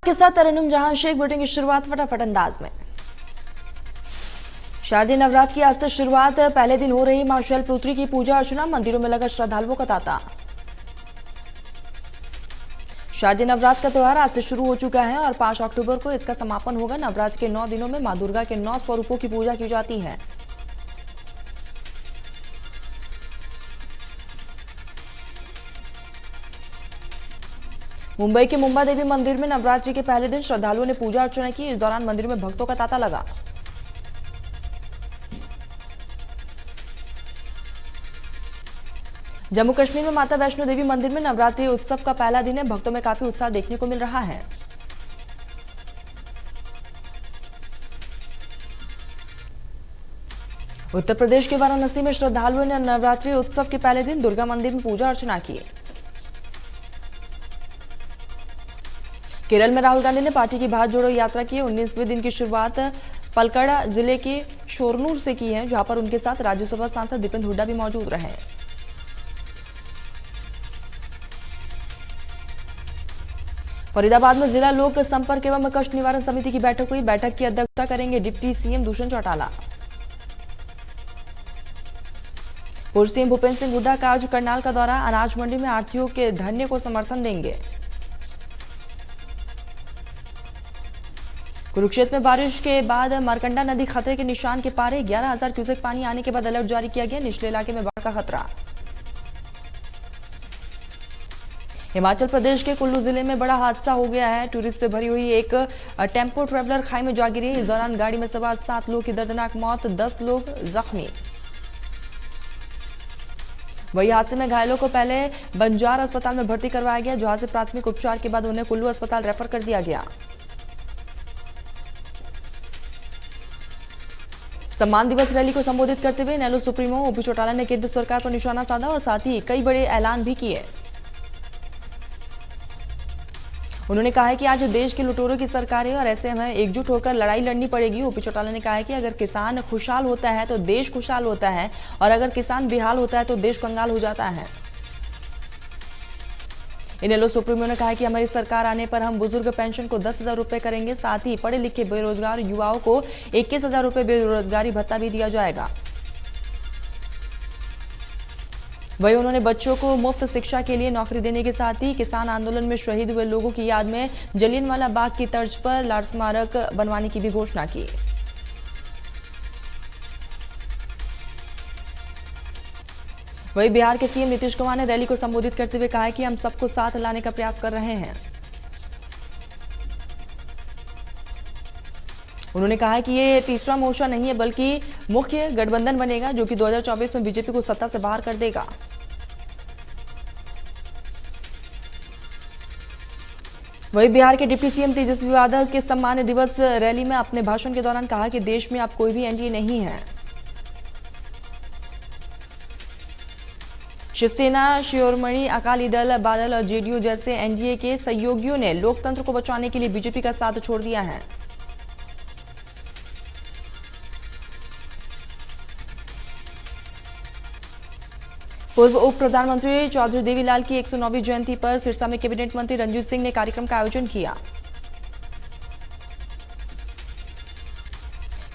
के साथ तरन्नुम जहां शेख बुलेटिन की शुरुआत फटाफट अंदाज में। शारदीय नवरात्र की आज से शुरुआत। पहले दिन हो रही मां शैलपुत्री की पूजा अर्चना, मंदिरों में लगा श्रद्धालुओं का तांता। शारदीय नवरात्र का त्योहार आज से शुरू हो चुका है और 5 अक्टूबर को इसका समापन होगा। नवरात्र के 9 दिनों में मां दुर्गा के 9 स्वरूपों की पूजा की जाती है। मुंबई के मुंबा देवी मंदिर में नवरात्रि के पहले दिन श्रद्धालुओं ने पूजा अर्चना की। इस दौरान मंदिर में भक्तों का तांता लगा। जम्मू कश्मीर में माता वैष्णो देवी मंदिर में नवरात्रि उत्सव का पहला दिन है। भक्तों में काफी उत्साह देखने को मिल रहा है। उत्तर प्रदेश के वाराणसी में श्रद्धालुओं ने नवरात्रि उत्सव के पहले दिन दुर्गा मंदिर में पूजा अर्चना की। केरल में राहुल गांधी ने पार्टी की भारत जोड़ो यात्रा की। 19वें दिन की शुरुआत पलक्कड़ जिले के शोरनूर से की है, जहां पर उनके साथ राज्यसभा सांसद दीपेंद्र हुड्डा भी मौजूद रहे। फरीदाबाद में जिला लोक संपर्क एवं कष्ट निवारण समिति की बैठक हुई। बैठक की अध्यक्षता करेंगे डिप्टी सीएम दुष्यंत चौटाला। पूर्व सीएम भूपेंद्र सिंह हुड्डा का आज करनाल का दौरा। अनाज मंडी में आढ़तियों के धरने को समर्थन देंगे। कुरुक्षेत्र में बारिश के बाद मारकंडा नदी खतरे के निशान के पारे। 11,000 क्यूसेक पानी आने के बाद अलर्ट जारी किया गया। निचले इलाके में बाढ़ का खतरा। हिमाचल प्रदेश के कुल्लू जिले में बड़ा हादसा हो गया है। टूरिस्ट से भरी हुई एक टेम्पो ट्रैवलर खाई में जा गिरी। इस दौरान गाड़ी में सवार 7 लोगों की दर्दनाक मौत, 10 लोग जख्मी। वही हादसे में घायलों को पहले बंजार अस्पताल में भर्ती करवाया गया, जहां से प्राथमिक उपचार के बाद उन्हें कुल्लू अस्पताल रेफर कर दिया गया। सम्मान दिवस रैली को संबोधित करते हुए नेलो सुप्रीमो ओपी चौटाला ने केंद्र सरकार पर निशाना साधा और साथ ही कई बड़े ऐलान भी किए। उन्होंने कहा है कि आज देश के लुटेरों की सरकार है और ऐसे हमें एकजुट होकर लड़ाई लड़नी पड़ेगी। ओपी चौटाला ने कहा है कि अगर किसान खुशहाल होता है तो देश खुशहाल होता है और अगर किसान बेहाल होता है तो देश कंगाल हो जाता है। इनेलो सुप्रीमो ने कहा कि हमारी सरकार आने पर हम बुजुर्ग पेंशन को 10,000 रुपए करेंगे। साथ ही पढ़े लिखे बेरोजगार युवाओं को 21,000 रुपए बेरोजगारी भत्ता भी दिया जाएगा। वही उन्होंने बच्चों को मुफ्त शिक्षा के लिए नौकरी देने के साथ ही किसान आंदोलन में शहीद हुए लोगों की याद में जलियांवाला बाग की तर्ज पर लाल स्मारक बनवाने की भी घोषणा की। वही बिहार के सीएम नीतीश कुमार ने रैली को संबोधित करते हुए कहा है कि हम सबको साथ लाने का प्रयास कर रहे हैं। उन्होंने कहा है कि ये तीसरा मोर्चा नहीं है बल्कि मुख्य गठबंधन बनेगा, जो कि 2024 में बीजेपी को सत्ता से बाहर कर देगा। वही बिहार के डिप्टी सीएम तेजस्वी यादव के सम्मान दिवस रैली में अपने भाषण के दौरान कहा कि देश में अब कोई भी एनडीए नहीं है। शिवसेना, शिरोमणि अकाली दल, बादल और जेडीयू जैसे एनडीए के सहयोगियों ने लोकतंत्र को बचाने के लिए बीजेपी का साथ छोड़ दिया है। पूर्व उप प्रधानमंत्री चौधरी देवीलाल की 109वीं जयंती पर सिरसा में कैबिनेट मंत्री रंजीत सिंह ने कार्यक्रम का आयोजन किया।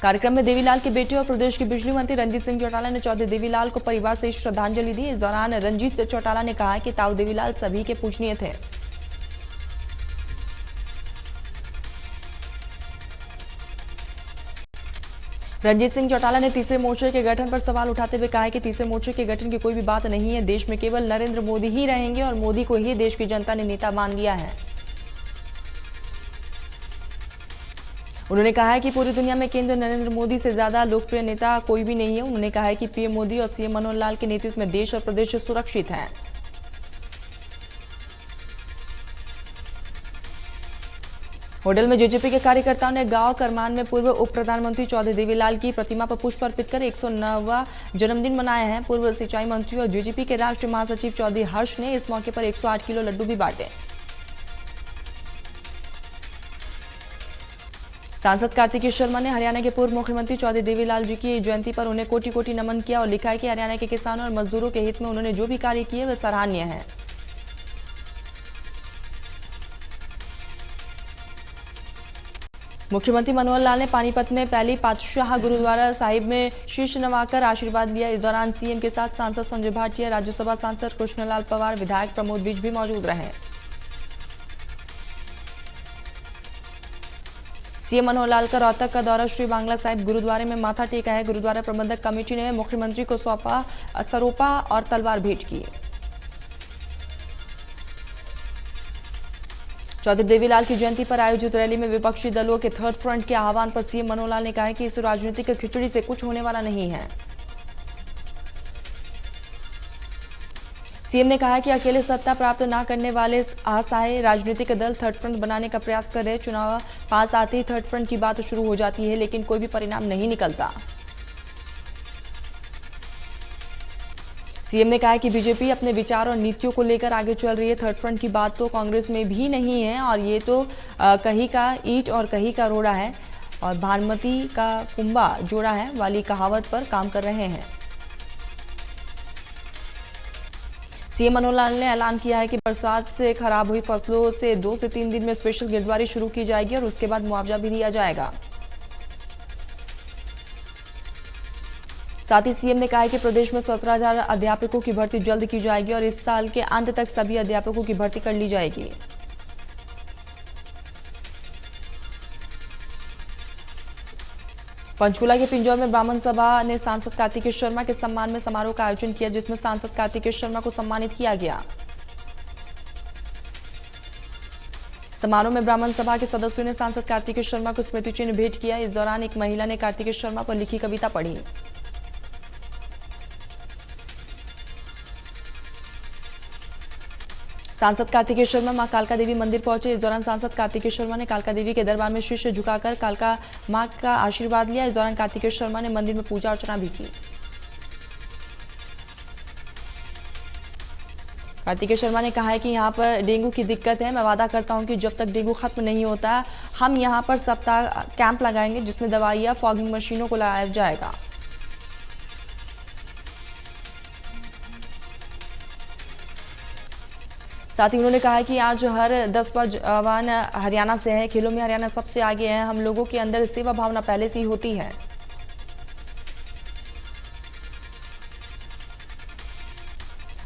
कार्यक्रम में देवीलाल के बेटे और प्रदेश के बिजली मंत्री रंजीत सिंह चौटाला ने चौधरी देवीलाल को परिवार से श्रद्धांजलि दी। इस दौरान रंजीत चौटाला ने कहा कि ताऊ देवीलाल सभी के पूजनीय थे। रंजीत सिंह चौटाला ने तीसरे मोर्चे के गठन पर सवाल उठाते हुए कहा कि तीसरे मोर्चे के गठन की कोई भी बात नहीं है। देश में केवल नरेंद्र मोदी ही रहेंगे और मोदी को ही देश की जनता ने नेता मान लिया है। उन्होंने कहा है कि पूरी दुनिया में केंद्र नरेंद्र मोदी से ज्यादा लोकप्रिय नेता कोई भी नहीं है। उन्होंने कहा है कि पीएम मोदी और सीएम मनोहर लाल के नेतृत्व में देश और प्रदेश सुरक्षित है। होटल में जेजेपी के कार्यकर्ताओं ने गांव करमान में पूर्व उप प्रधानमंत्री चौधरी देवीलाल की प्रतिमा पर पुष्प अर्पित कर 109वां जन्मदिन मनाया है। पूर्व सिंचाई मंत्री और जेजेपी के राष्ट्रीय महासचिव चौधरी हर्ष ने इस मौके पर 108 किलो लड्डू भी बांटे। सांसद कार्तिकेय शर्मा ने हरियाणा के पूर्व मुख्यमंत्री चौधरी देवीलाल जी की जयंती पर उन्हें कोटि कोटि नमन किया और लिखा है कि हरियाणा के किसानों और मजदूरों के हित में उन्होंने जो भी कार्य किए वे सराहनीय है। मुख्यमंत्री मनोहर लाल ने पानीपत में पहली पातशाह गुरुद्वारा साहिब में शीश नवाकर आशीर्वाद लिया। इस दौरान सीएम के साथ सांसद संजय भाटिया, राज्यसभा सांसद कृष्णलाल पवार, विधायक प्रमोद विज भी मौजूद रहे। सीएम मनोहर लाल का रोहतक का दौरा श्री बांग्ला साहिब गुरुद्वारे में माथा टेका है। गुरुद्वारा प्रबंधक कमेटी ने मुख्यमंत्री को सौंपा सरोपा और तलवार भेंट की। चौधरी देवीलाल की जयंती पर आयोजित रैली में विपक्षी दलों के थर्ड फ्रंट के आह्वान पर सीएम मनोहर लाल ने कहा है कि इस राजनीतिक खिचड़ी से कुछ होने वाला नहीं है। सीएम ने कहा है कि अकेले सत्ता प्राप्त न करने वाले असहाय राजनीतिक दल थर्ड फ्रंट बनाने का प्रयास कर रहे। चुनाव पास आते ही थर्ड फ्रंट की बात शुरू हो जाती है, लेकिन कोई भी परिणाम नहीं निकलता। सीएम ने कहा कि बीजेपी अपने विचार और नीतियों को लेकर आगे चल रही है। थर्ड फ्रंट की बात तो कांग्रेस में भी नहीं है और ये तो कहीं का ईंट और कहीं का रोड़ा है और भानुमति का कुंभा जोड़ा है वाली कहावत पर काम कर रहे हैं। सीएम मनोहर लाल ने ऐलान किया है कि बरसात से खराब हुई फसलों से 2 से 3 दिन में स्पेशल गिरदावरी शुरू की जाएगी और उसके बाद मुआवजा भी दिया जाएगा। साथ ही सीएम ने कहा है कि प्रदेश में 17,000 अध्यापकों की भर्ती जल्द की जाएगी और इस साल के अंत तक सभी अध्यापकों की भर्ती कर ली जाएगी। पंचकुला के पिंजौर में ब्राह्मण सभा ने सांसद कार्तिकेय शर्मा के सम्मान में समारोह का आयोजन किया, जिसमें सांसद कार्तिकेय शर्मा को सम्मानित किया गया। समारोह में ब्राह्मण सभा के सदस्यों ने सांसद कार्तिकेय शर्मा को स्मृति चिन्ह भेंट किया। इस दौरान एक महिला ने कार्तिकेय शर्मा पर लिखी कविता पढ़ी। सांसद कार्तिकेय शर्मा मां कालका देवी मंदिर पहुंचे। इस दौरान सांसद कार्तिकेय शर्मा ने कालका देवी के दरबार में शीश झुकाकर कालका मां का आशीर्वाद लिया। इस दौरान कार्तिकेय शर्मा ने मंदिर में पूजा अर्चना भी की। कार्तिकेय शर्मा ने कहा है कि यहाँ पर डेंगू की दिक्कत है। मैं वादा करता हूँ कि जब तक डेंगू खत्म नहीं होता हम यहाँ पर सप्ताह कैंप लगाएंगे, जिसमें दवाइयाँ, फॉगिंग मशीनों को लाया जाएगा। साथ ही उन्होंने कहा है कि आज हर 10 पर जवान हरियाणा से है। खेलों में हरियाणा सबसे आगे है। हम लोगों के अंदर सेवा भावना पहले से ही होती है।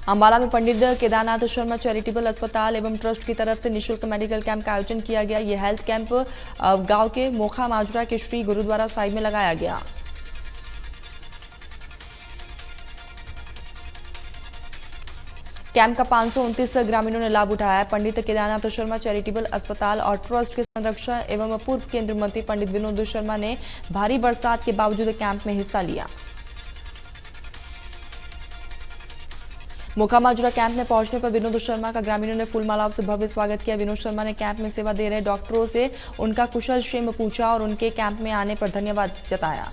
अंबाला में पंडित केदारनाथ शर्मा चैरिटेबल अस्पताल एवं ट्रस्ट की तरफ से निःशुल्क मेडिकल कैंप का आयोजन किया गया। यह हेल्थ कैंप गांव के मोखा माजरा के श्री गुरुद्वारा साहिब में लगाया गया। कैंप का 529 ग्रामीणों ने लाभ उठाया है। पंडित केदारनाथ शर्मा चैरिटेबल अस्पताल और ट्रस्ट के संरक्षण एवं पूर्व केंद्रीय मंत्री पंडित विनोद शर्मा ने भारी बरसात के बावजूद कैंप में हिस्सा लिया। मोखा माजरा कैंप में पहुंचने पर विनोद शर्मा का ग्रामीणों ने फूलमालाओं से भव्य स्वागत किया। विनोद शर्मा ने कैंप में सेवा दे रहे डॉक्टरों से उनका कुशल क्षेम पूछा और उनके कैंप में आने पर धन्यवाद जताया।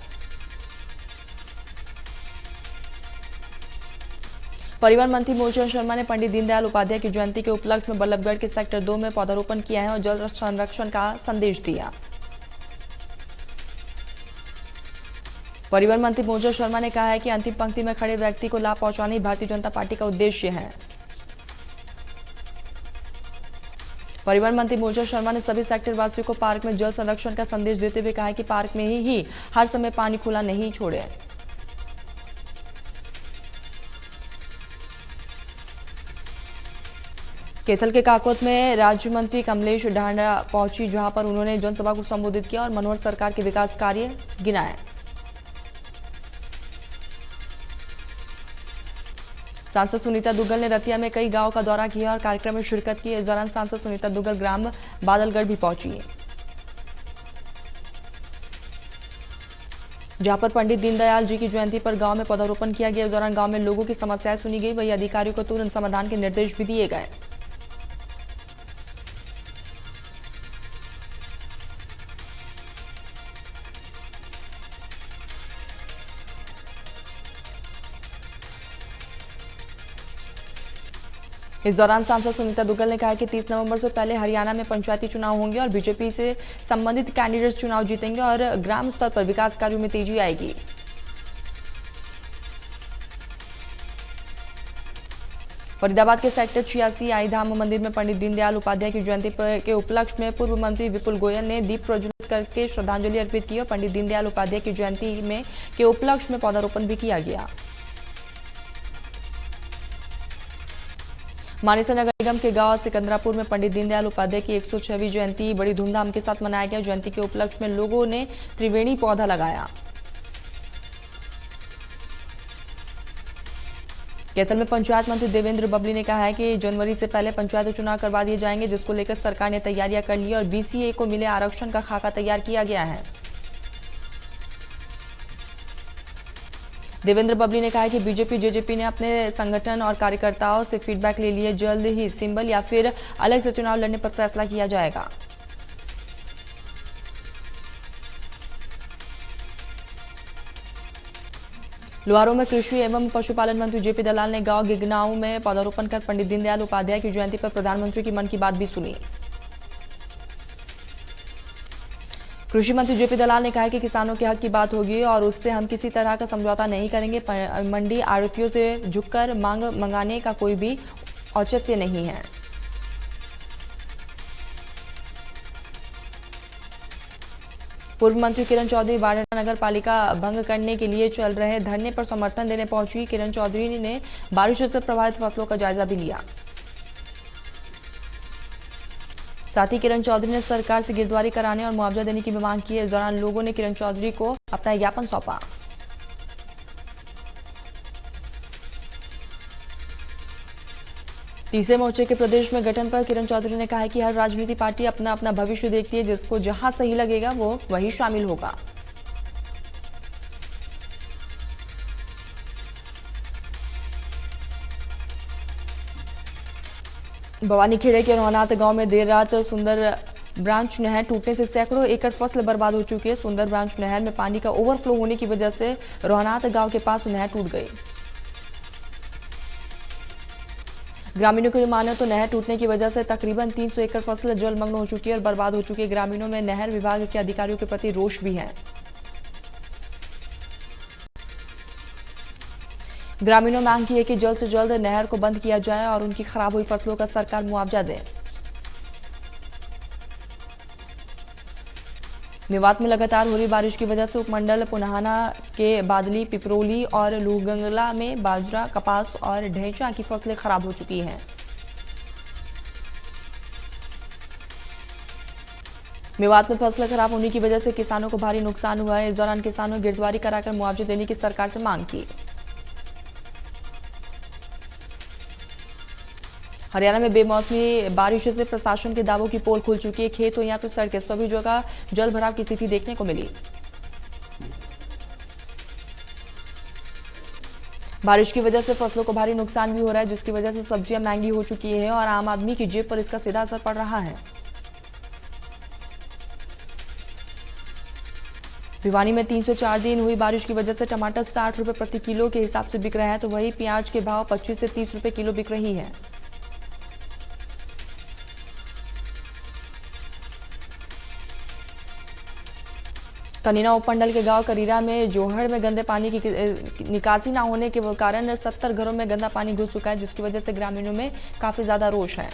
परिवहन मंत्री मूलचंद शर्मा ने पंडित दीनदयाल उपाध्याय की जयंती के उपलक्ष्य में बल्लभगढ़ के सेक्टर 2 में पौधारोपण किया है और जल संरक्षण का संदेश दिया। परिवहन मंत्री मूलचंद शर्मा ने कहा है कि अंतिम पंक्ति में खड़े व्यक्ति को लाभ पहुंचाना ही भारतीय जनता पार्टी का उद्देश्य है। परिवहन मंत्री मूलचंद शर्मा ने सभी सेक्टर वासियों को पार्क में जल संरक्षण का संदेश देते हुए कहा है कि पार्क में ही हर समय पानी खुला नहीं छोड़े। कैथल के काकोत में राज्य मंत्री कमलेश ढांडा पहुंची, जहां पर उन्होंने जनसभा को संबोधित किया और मनोहर सरकार के विकास कार्य गिनाए। सांसद सुनीता दुग्गल ने रतिया में कई गांव का दौरा किया और कार्यक्रम में शिरकत की। इस दौरान सांसद सुनीता दुग्गल ग्राम बादलगढ़ भी पहुंची, जहां पर पंडित दीनदयाल जी की जयंती पर गांव में पौधारोपण किया गया। इस दौरान गांव में लोगों की समस्याएं सुनी गई, वही अधिकारियों को तुरंत समाधान के निर्देश भी दिए गए। इस दौरान सांसद सुनीता दुग्गल ने कहा कि 30 नवंबर से पहले हरियाणा में पंचायती चुनाव होंगे और बीजेपी से संबंधित कैंडिडेट्स चुनाव जीतेंगे और ग्राम स्तर पर विकास कार्यों में तेजी आएगी। फरीदाबाद के सेक्टर 86 आई धाम मंदिर में पंडित दीनदयाल उपाध्याय की जयंती के उपलक्ष्य में पूर्व मंत्री विपुल गोयल ने दीप प्रज्वलित करके श्रद्धांजलि अर्पित की और पंडित दीनदयाल उपाध्याय की जयंती में के उपलक्ष्य में पौधारोपण भी किया गया। मानेसर नगर निगम के गांव सिकंदरापुर में पंडित दीनदयाल उपाध्याय की 106वीं जयंती बड़ी धूमधाम के साथ मनाया गया। जयंती के उपलक्ष्य में लोगों ने त्रिवेणी पौधा लगाया। कैथल में पंचायत मंत्री देवेंद्र बबली ने कहा है कि जनवरी से पहले पंचायत चुनाव करवा दिए जाएंगे, जिसको लेकर सरकार ने तैयारियां कर ली और बीसीए को मिले आरक्षण का खाका तैयार किया गया है। देवेंद्र बबली ने कहा है कि बीजेपी जेजेपी ने अपने संगठन और कार्यकर्ताओं से फीडबैक ले लिए, जल्द ही सिंबल या फिर अलग से चुनाव लड़ने पर फैसला किया जाएगा। लोहारों में कृषि एवं पशुपालन मंत्री जेपी दलाल ने गांव गिगनाऊ में पौधारोपण कर पंडित दीनदयाल उपाध्याय की जयंती पर प्रधानमंत्री की मन की बात भी सुनी। कृषि मंत्री जेपी दलाल ने कहा कि किसानों के हक की बात होगी और उससे हम किसी तरह का समझौता नहीं करेंगे। मंडी आड़तियों से झुककर मांग मंगाने का कोई भी औचित्य नहीं है। पूर्व मंत्री किरण चौधरी बाढ़ नगर पालिका भंग करने के लिए चल रहे धरने पर समर्थन देने पहुंची। किरण चौधरी ने बारिश से प्रभावित फसलों का जायजा भी लिया। साथ ही किरण चौधरी ने सरकार से गिरदावरी कराने और मुआवजा देने की भी मांग की। इस दौरान लोगों ने किरण चौधरी को अपना ज्ञापन सौंपा। तीसरे मोर्चे के प्रदेश में गठन पर किरण चौधरी ने कहा है कि हर राजनीतिक पार्टी अपना अपना भविष्य देखती है, जिसको जहां सही लगेगा वो वही शामिल होगा। भवानीखेड़े के रोहनाथ गांव में देर रात सुंदर ब्रांच नहर टूटने से सैकड़ों एकड़ फसल बर्बाद हो चुकी है। सुंदर ब्रांच नहर में पानी का ओवरफ्लो होने की वजह से रोहनाथ गांव के पास नहर टूट गई। ग्रामीणों की माने तो नहर टूटने की वजह से तकरीबन 300 एकड़ फसल जलमग्न हो चुकी है और बर्बाद हो चुकी है। ग्रामीणों में नहर विभाग के अधिकारियों के प्रति रोष भी है। ग्रामीणों ने मांग की है कि जल्द से जल्द नहर को बंद किया जाए और उनकी खराब हुई फसलों का सरकार मुआवजा दे। मेवात में लगातार हो रही बारिश की वजह से उपमंडल पुनाहाना के बादली, पिपरोली और लूहगंगला में बाजरा, कपास और ढेंचा की फसलें खराब हो चुकी हैं। मेवात में फसलें खराब होने की वजह से किसानों को भारी नुकसान हुआ है। इस दौरान किसानों ने गिरदावरी कराकर मुआवजा देने की सरकार से मांग की। हरियाणा में बेमौसमी बारिश से प्रशासन के दावों की पोल खुल चुकी है। खेत हो या फिर सड़कें, सभी जगह जल भराव की स्थिति देखने को मिली। बारिश की वजह से फसलों को भारी नुकसान भी हो रहा है, जिसकी वजह से सब्जियां महंगी हो चुकी है और आम आदमी की जेब पर इसका सीधा असर पड़ रहा है। भिवानी में 3 से 4 दिन हुई बारिश की वजह से टमाटर 60 रुपए प्रति किलो के हिसाब से बिक रहा है, तो वही प्याज के भाव 25 से 30 रुपए किलो बिक रही है। कनीना उपमंडल के गांव करीरा में जोहड़ में गंदे पानी की निकासी न होने के कारण 70 घरों में गंदा पानी घुस चुका है, जिसकी वजह से ग्रामीणों में काफी ज्यादा रोष है।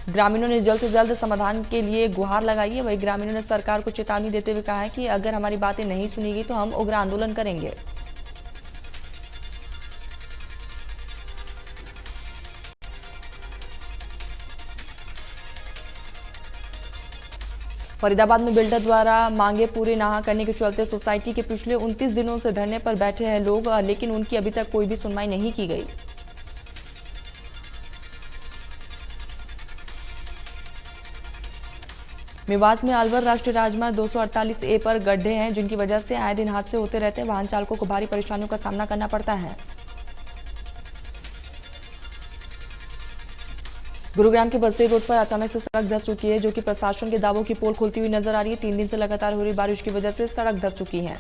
ग्रामीणों ने जल्द से जल्द समाधान के लिए गुहार लगाई है। वही ग्रामीणों ने सरकार को चेतावनी देते हुए कहा है कि अगर हमारी बातें नहीं सुनेगी तो हम उग्र आंदोलन करेंगे। फरीदाबाद में बिल्डर द्वारा मांगे पूरे ना करने के चलते सोसाइटी के पिछले 29 दिनों से धरने पर बैठे हैं लोग, लेकिन उनकी अभी तक कोई भी सुनवाई नहीं की गई। मेवात में अलवर राष्ट्रीय राजमार्ग 248A पर गड्ढे हैं, जिनकी वजह से आए दिन हादसे होते रहते हैं। वाहन चालकों को भारी परेशानियों का सामना करना पड़ता है। गुरुग्राम के बसई रोड पर अचानक से सड़क धंस चुकी है, जो कि प्रशासन के दावों की पोल खुलती हुई नजर आ रही है। 3 दिन से लगातार हो रही बारिश की वजह से सड़क धंस चुकी है।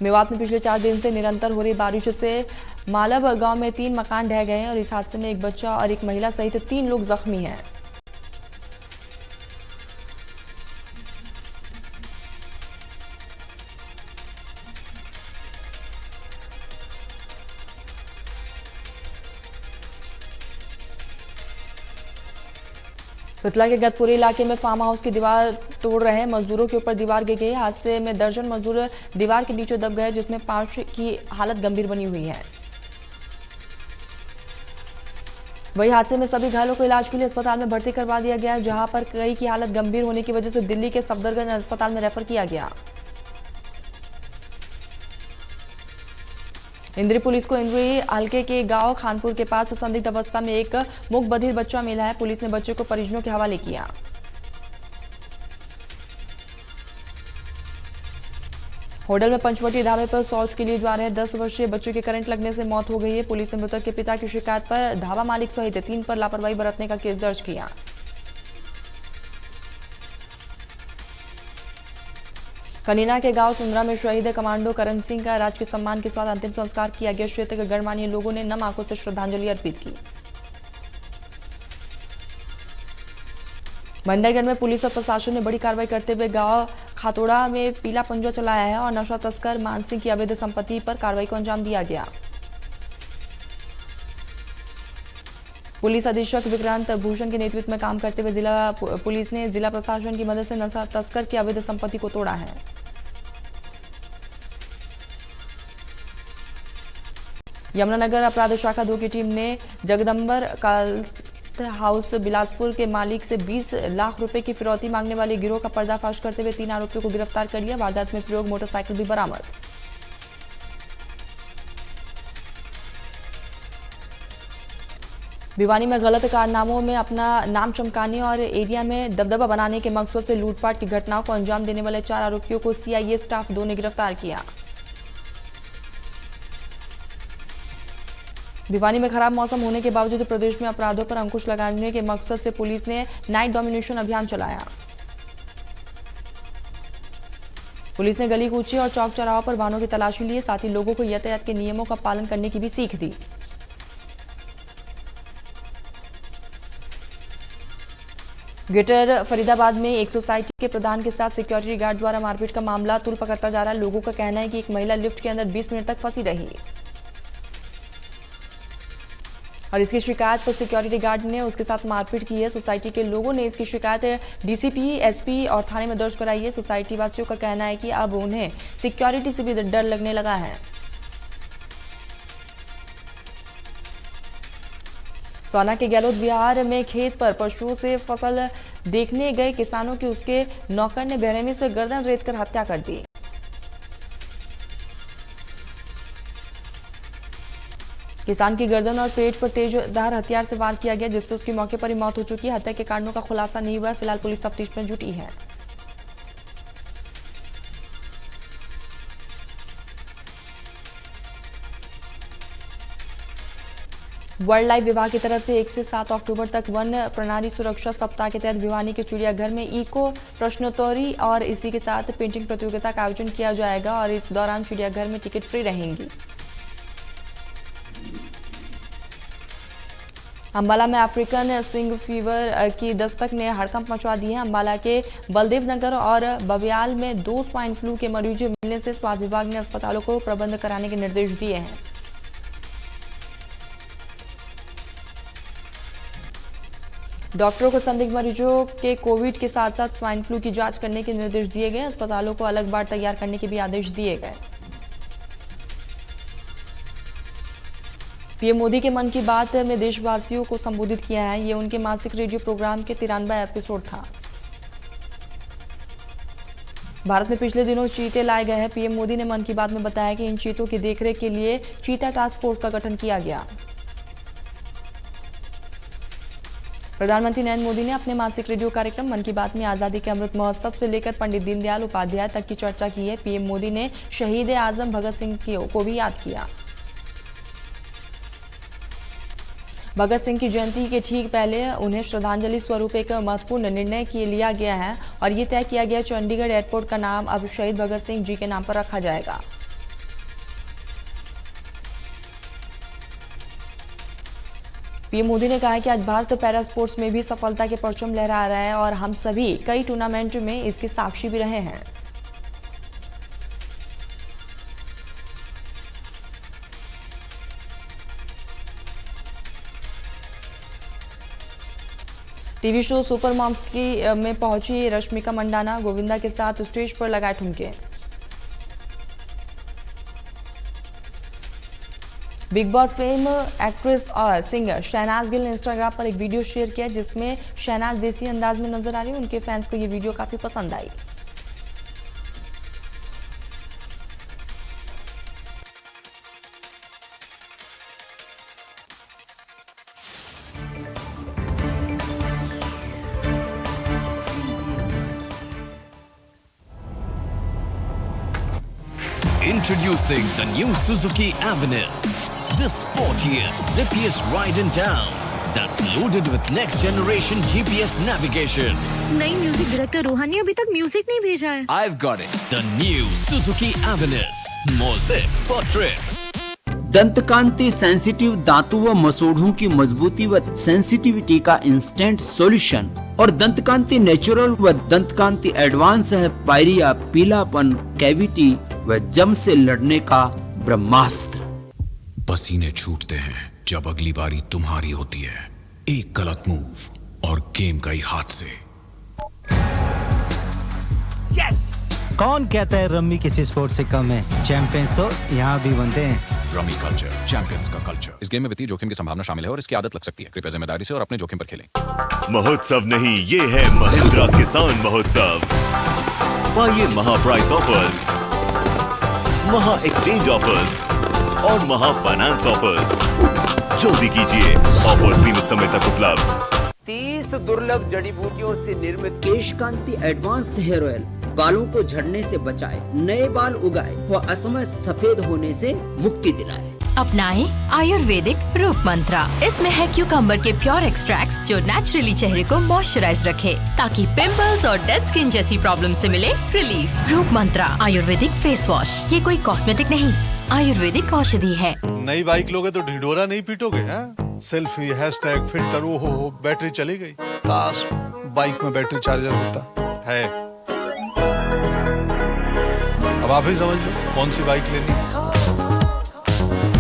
मेवात में पिछले 4 दिन से निरंतर हो रही बारिश से मालव गांव में 3 मकान ढह गए हैं और इस हादसे में एक बच्चा और एक महिला सहित 3 लोग जख्मी हैं। कतला के गतपुरी इलाके में फार्म हाउस की दीवार तोड़ रहे मजदूरों के ऊपर दीवार गिर गई। हादसे में दर्जन मजदूर दीवार के नीचे दब गए, जिसमें 5 की हालत गंभीर बनी हुई है। वही हादसे में सभी घायलों को इलाज के लिए अस्पताल में भर्ती करवा दिया गया है, जहां पर कई की हालत गंभीर होने की वजह से दिल्ली के सफदरजंग अस्पताल में रेफर किया गया। इंद्री पुलिस को इंद्री हल्के के गांव खानपुर के पास संदिग्ध अवस्था में एक मूक बधिर बच्चा मिला है। पुलिस ने बच्चे को परिजनों के हवाले किया। होटल में पंचवटी ढाबे पर शौच के लिए जा रहे 10 वर्षीय बच्चे के करंट लगने से मौत हो गई है। पुलिस ने मृतक के पिता की शिकायत पर ढाबा मालिक सहित 3 पर लापरवाही बरतने का केस दर्ज किया। कनीना के गांव सुंदरा में शहीद कमांडो करण सिंह का राजकीय सम्मान के साथ अंतिम संस्कार किया गया। क्षेत्र के गणमान्य लोगों ने नम आंखों से श्रद्धांजलि अर्पित की। बंदरगढ़ में पुलिस और प्रशासन ने बड़ी कार्रवाई करते हुए गांव खातोड़ा में पीला पंजा चलाया है और नशा तस्कर मान सिंह की अवैध संपत्ति पर कार्रवाई को अंजाम दिया गया। पुलिस अधीक्षक विक्रांत भूषण के नेतृत्व में काम करते हुए जिला पुलिस ने जिला प्रशासन की मदद से नशा तस्कर की अवैध संपत्ति को तोड़ा है। यमुनानगर अपराध शाखा 2 की टीम ने जगदम्बर काल्थ हाउस बिलासपुर के मालिक से 20 लाख रुपए की फिरौती मांगने वाले गिरोह का पर्दाफाश करते हुए 3 आरोपियों को गिरफ्तार कर लिया। वारदात में प्रयोग मोटरसाइकिल भी बरामद। भिवानी में गलत कारनामों में अपना नाम चमकाने और एरिया में दबदबा बनाने के मकसद से लूटपाट की घटनाओं को अंजाम देने वाले 4 आरोपियों को सीआईए स्टाफ 2 ने गिरफ्तार किया। भिवानी में खराब मौसम होने के बावजूद प्रदेश में अपराधों पर अंकुश लगाने के मकसद से पुलिस ने नाइट डोमिनेशन अभियान चलाया। पुलिस ने गली कूचे और चौक चौराहों पर वाहनों की तलाशी ली, साथ ही लोगों को यातायात के नियमों का पालन करने की भी सीख दी। ग्रेटर फरीदाबाद में एक सोसाइटी के प्रधान के साथ सिक्योरिटी गार्ड द्वारा मारपीट का मामला तूल पकड़ता जा रहा है। लोगों का कहना है कि एक महिला लिफ्ट के अंदर 20 मिनट तक फंसी रही और इसकी शिकायत पर सिक्योरिटी गार्ड ने उसके साथ मारपीट की है। सोसाइटी के लोगों ने इसकी शिकायत डीसीपी, एसपी और थाने में दर्ज कराई है। सोसाइटी वासियों का कहना है कि अब उन्हें सिक्योरिटी से भी डर लगने लगा है। सोना के गहलोत बिहार में खेत पर पशुओं से फसल देखने गए किसानों की उसके नौकर ने बेरहमी से गर्दन रेतकर हत्या कर दी। किसान की गर्दन और पेट पर तेजधार हथियार से वार किया गया, जिससे उसकी मौके पर ही मौत हो चुकी है। हत्या के कारणों का खुलासा नहीं हुआ है। फिलहाल पुलिस तफ्तीश में जुटी है। वाइल्ड लाइफ विभाग की तरफ से 1 से 7 अक्टूबर तक वन प्रणाली सुरक्षा सप्ताह के तहत भिवानी के चिड़ियाघर में इको प्रश्नोत्तरी और इसी के साथ पेंटिंग प्रतियोगिता का आयोजन किया जाएगा और इस दौरान चिड़ियाघर में टिकट फ्री रहेंगी। अंबाला में अफ्रीकन स्विंग फीवर की दस्तक ने हड़कंप मचा दी है। अंबाला के बलदेव नगर और बबियाल में 2 स्वाइन फ्लू के मरीज मिलने से स्वास्थ्य विभाग ने अस्पतालों को प्रबंध कराने के निर्देश दिए हैं। डॉक्टरों को संदिग्ध मरीजों के कोविड के साथ साथ स्वाइन फ्लू की जांच करने के निर्देश दिए गए। अस्पतालों को अलग बार तैयार करने के भी आदेश दिए गए। पीएम मोदी के मन की बात में देशवासियों को संबोधित किया है। ये उनके मासिक रेडियो प्रोग्राम के 93वां एपिसोड था। भारत में पिछले दिनों चीते लाए गए हैं। पीएम मोदी ने मन की बात में बताया कि इन चीतों की देखरेख के लिए चीता टास्क फोर्स का गठन किया गया। प्रधानमंत्री नरेंद्र मोदी ने अपने मासिक रेडियो कार्यक्रम मन की बात में आजादी के अमृत महोत्सव से लेकर पंडित दीनदयाल उपाध्याय तक की चर्चा की है। पीएम मोदी ने शहीद आजम भगत सिंह को भी याद किया। भगत सिंह की जयंती के ठीक पहले उन्हें श्रद्धांजलि स्वरूप एक महत्वपूर्ण निर्णय लिया गया है और ये तय किया गया चंडीगढ़ एयरपोर्ट का नाम अब शहीद भगत सिंह जी के नाम पर रखा जाएगा। पीएम मोदी ने कहा कि आज भारत पैरा स्पोर्ट्स में भी सफलता के परचम लहरा रहा है और हम सभी कई टूर्नामेंट में इसके साक्षी भी रहे हैं। टीवी शो सुपर मॉम्स की में पहुंची रश्मिका मंडाना, गोविंदा के साथ स्टेज पर लगाए ठुमके। बिग बॉस फेम एक्ट्रेस और सिंगर शहनाज गिल ने इंस्टाग्राम पर एक वीडियो शेयर किया जिसमें शहनाज देसी अंदाज में नजर आ रही है। उनके फैंस को ये वीडियो काफी पसंद आई। Introducing the new Suzuki Avenus, the sportiest, zippiest ride in town that's loaded with next generation GPS navigation. नई म्यूजिक डायरेक्टर रोहान ने अभी तक म्यूजिक नहीं भेजा है। I've got it. The new Suzuki Avenus, more zip for trip. Dantkanti sensitive दांतों व मसूड़ों की मजबूती व सेंसिटिविटी का इंस्टेंट सॉल्यूशन और दंतकांति नेचुरल व दंतकांति एडवांस है पायरिया, पीलापन, कैविटी व जम से लड़ने का ब्रह्मास्त्र। पसीने छूटते हैं जब अगली बारी तुम्हारी होती है। एक गलत मूव और गेम गई हाथ से। कौन कहता है रम्मी किसी स्पोर्ट से कम है? चैंपियंस तो यहाँ भी बनते हैं। रमी कल्चर, चैंपियंस का कल्चर। इस गेम में वित्तीय जोखिम की संभावना शामिल है और इसकी आदत लग सकती है। कृपया जिम्मेदारी से और अपने जोखिम पर खेलें। महोत्सव नहीं, ये है महिंद्रा किसान महोत्सव। पाइए महा प्राइस ऑफर्स, महा एक्सचेंज ऑफर्स और महा फाइनेंस ऑफर्स। जल्दी कीजिए, ऑफर सीमित समय तक उपलब्ध। 30 दुर्लभ जड़ी बूटियों से निर्मित केश कांति एडवांस हेयर ऑयल बालों को झड़ने से बचाए, नए बाल उगाए व असमय सफेद होने से मुक्ति दिलाए। अपनाएं आयुर्वेदिक रूप मंत्रा। इसमें है क्यूकम्बर के प्योर एक्सट्रैक्ट्स जो नेचुरली चेहरे को मॉइस्चराइज रखे ताकि पिंपल्स और डेड स्किन जैसी प्रॉब्लम से मिले रिलीफ। रूप मंत्रा आयुर्वेदिक फेस वॉश, ये कोई कॉस्मेटिक नहीं, आयुर्वेदिक औषधि है। नई बाइक लोगे तो ढिढोरा नहीं पीटोगे हैं? सेल्फी, हैशटैग, फिल्टर, ओहो बैटरी चली गई। काश बाइक में बैटरी चार्जर होता है। अब आप ही समझ लो कौन सी बाइक लेनी।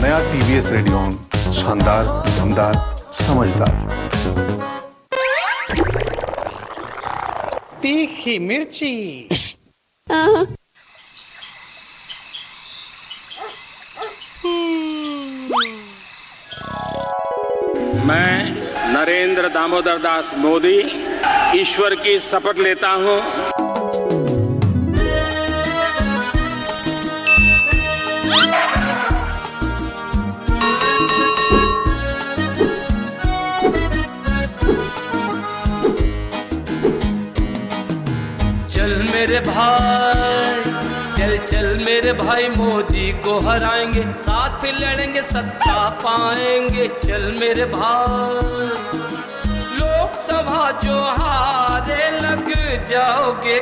नया टीवीएस रेडियन, शानदार, दमदार, समझदार। तीखी मिर्ची। मैं नरेंद्र दामोदर दास मोदी ईश्वर की शपथ लेता हूं चल मेरे भाई, चल चल मेरे भाई, मोदी को हराएंगे, साथ लड़ेंगे, सत्ता पाएंगे। चल मेरे भाई, लोकसभा जो हारे लग जाओगे